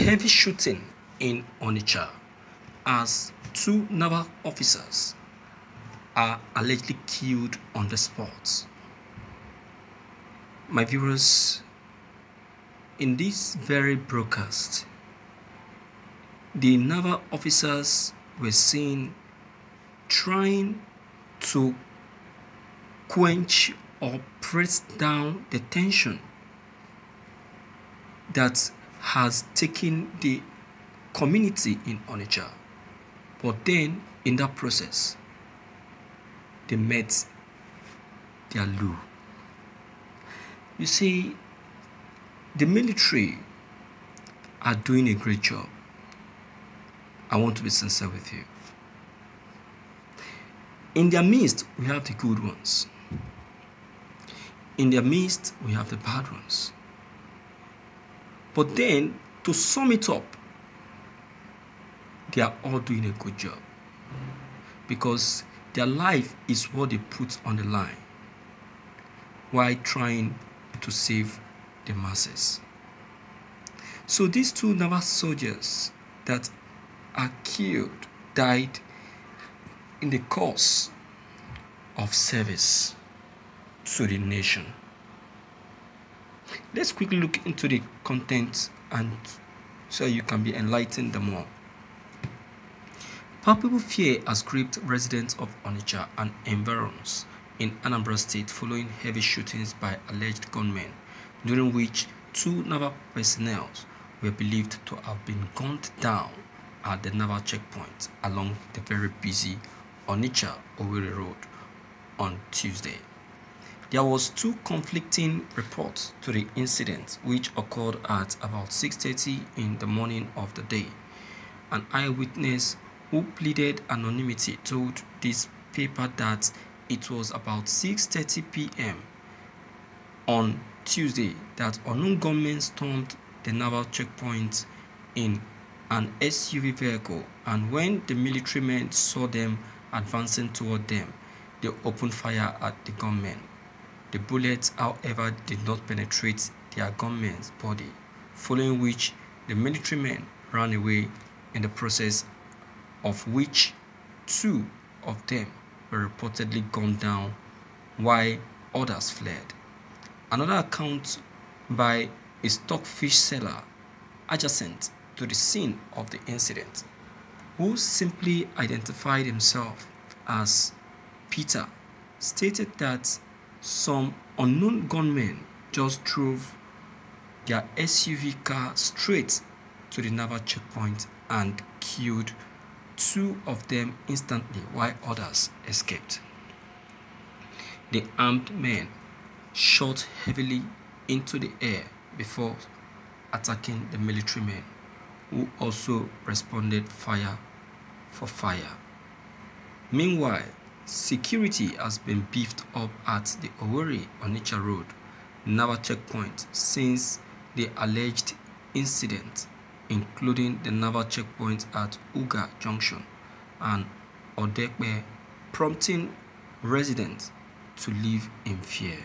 heavy shooting in Onicha as two naval officers are allegedly killed on the spot. My viewers, in this very broadcast, the naval officers were seen trying to quench or press down the tension that has taken the community in Onicha. But then, in that process, they met their low. You see, the military are doing a great job. I want to be sincere with you. In their midst, we have the good ones. In their midst, we have the bad ones. But then, to sum it up, they are all doing a good job. Because their life is what they put on the line while trying to save the masses. So these two naval soldiers that are killed died in the course of service to the nation. Let's quickly look into the content and so you can be enlightened the more. Palpable fear has gripped residents of Onicha and environs in Anambra State following heavy shootings by alleged gunmen, during which two naval personnel were believed to have been gunned down at the naval checkpoint along the very busy Onicha-Owerri Road on Tuesday. There was two conflicting reports to the incident, which occurred at about 6:30 in the morning of the day. An eyewitness who pleaded anonymity told this paper that it was about 6:30 p.m. on Tuesday that unknown gunmen stormed the naval checkpoint in an SUV vehicle, and when the military men saw them advancing toward them, they opened fire at the gunmen. The bullets, however, did not penetrate their gunmen's body, following which the military men ran away, in the process of which two of them were reportedly gunned down while others fled. Another account by a stockfish seller adjacent to the scene of the incident, who simply identified himself as Peter, stated that some unknown gunmen just drove their SUV car straight to the naval checkpoint and killed two of them instantly while others escaped. The armed men shot heavily into the air before attacking the military men, who also responded fire for fire. Meanwhile, security has been beefed up at the Owerri-Onicha Road naval checkpoint since the alleged incident, including the naval checkpoint at Uga Junction and Odekpe, prompting residents to live in fear.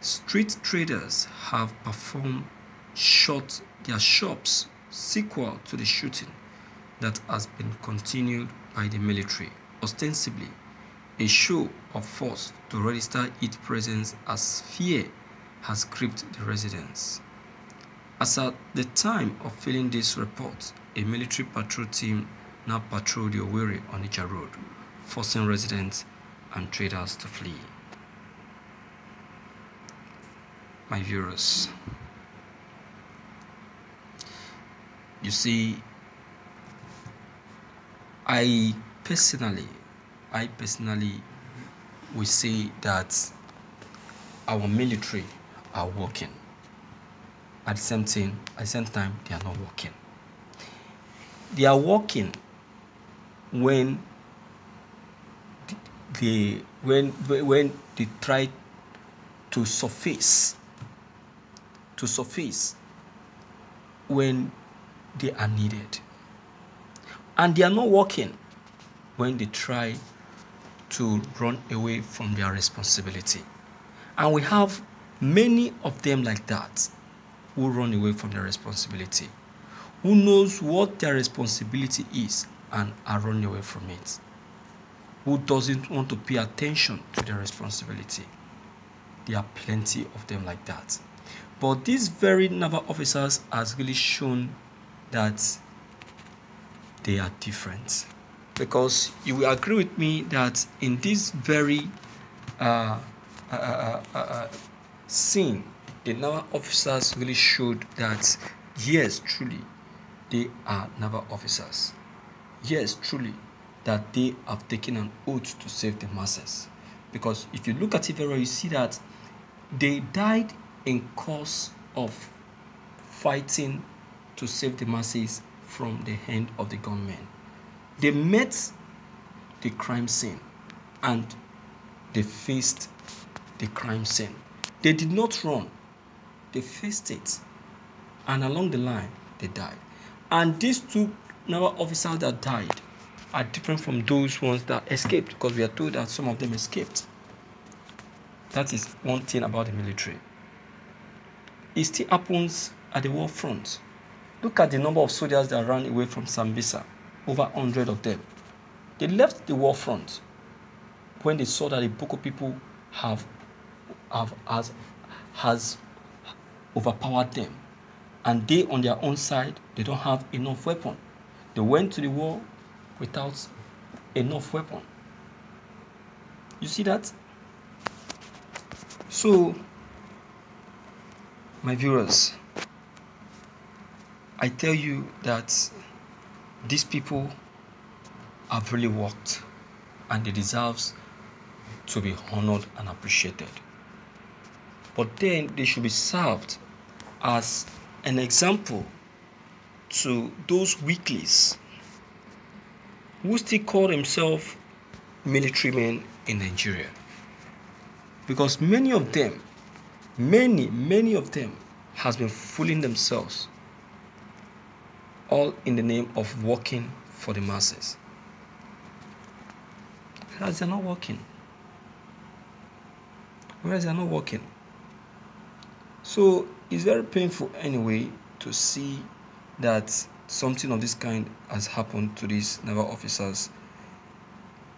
Street traders have shut their shops sequel to the shooting that has been continued by the military, ostensibly a show of force to register its presence as fear has gripped the residents. As at the time of filling this report, a military patrol team now patrol the Owerri-Onicha Road, forcing residents and traders to flee. My viewers, you see, I personally will say that our military are working. At the same time, they are not working. They are working when they try to surface when they are needed, and they are not working when they try to run away from their responsibility. And we have many of them like that who run away from their responsibility. who knows what their responsibility is and are running away from it, who doesn't want to pay attention to their responsibility. There are plenty of them like that. But these very naval officers has really shown that they are different. Because you will agree with me that in this very scene, the naval officers really showed that yes, truly, they are naval officers. Yes, truly, that they have taken an oath to save the masses. Because if you look at it very well, you see that they died in course of fighting to save the masses from the hand of the gunmen. They met the crime scene and they faced the crime scene. They did not run. They faced it. And along the line, they died. And these two naval officers that died are different from those ones that escaped, because we are told that some of them escaped. That is one thing about the military. It still happens at the war front. Look at the number of soldiers that ran away from Sambisa. Over 100 of them. They left the war front when they saw that the Boko people has overpowered them. And they, on their own side, they don't have enough weapon. They went to the war without enough weapon. You see that? So, my viewers, I tell you that these people have really worked and they deserve to be honored and appreciated. But then they should be served as an example to those weaklies who still call themselves military men in Nigeria. Because many of them has been fooling themselves, all in the name of working for the masses. Whereas they're not working. So it's very painful anyway to see that something of this kind has happened to these naval officers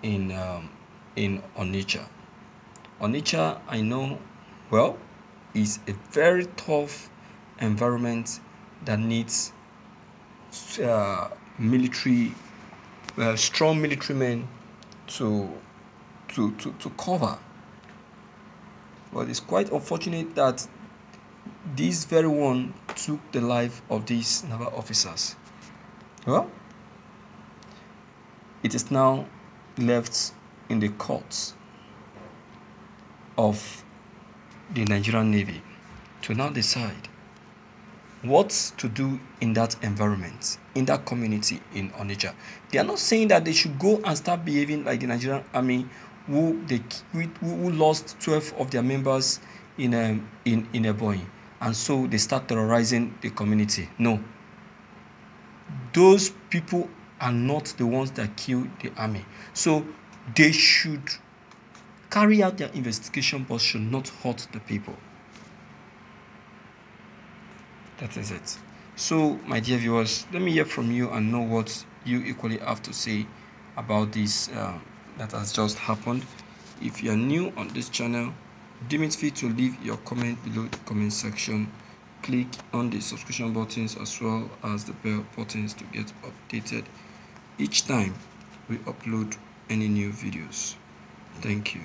in Onicha. Onicha, I know well, is a very tough environment that needs strong military men to cover. But it's quite unfortunate that this very one took the life of these naval officers. Well, it is now left in the courts of the Nigerian Navy to now decide what to do in that environment, in that community in Onicha. They are not saying that they should go and start behaving like the Nigerian army who lost 12 of their members in Ebonyi, and so they start terrorizing the community. No. Those people are not the ones that killed the army. So they should carry out their investigation but should not hurt the people. That is it. So, my dear viewers, let me hear from you and know what you equally have to say about this that has just happened. If you are new on this channel, deem it fit to leave your comment below the comment section. Click on the subscription buttons as well as the bell buttons to get updated each time we upload any new videos. Thank you.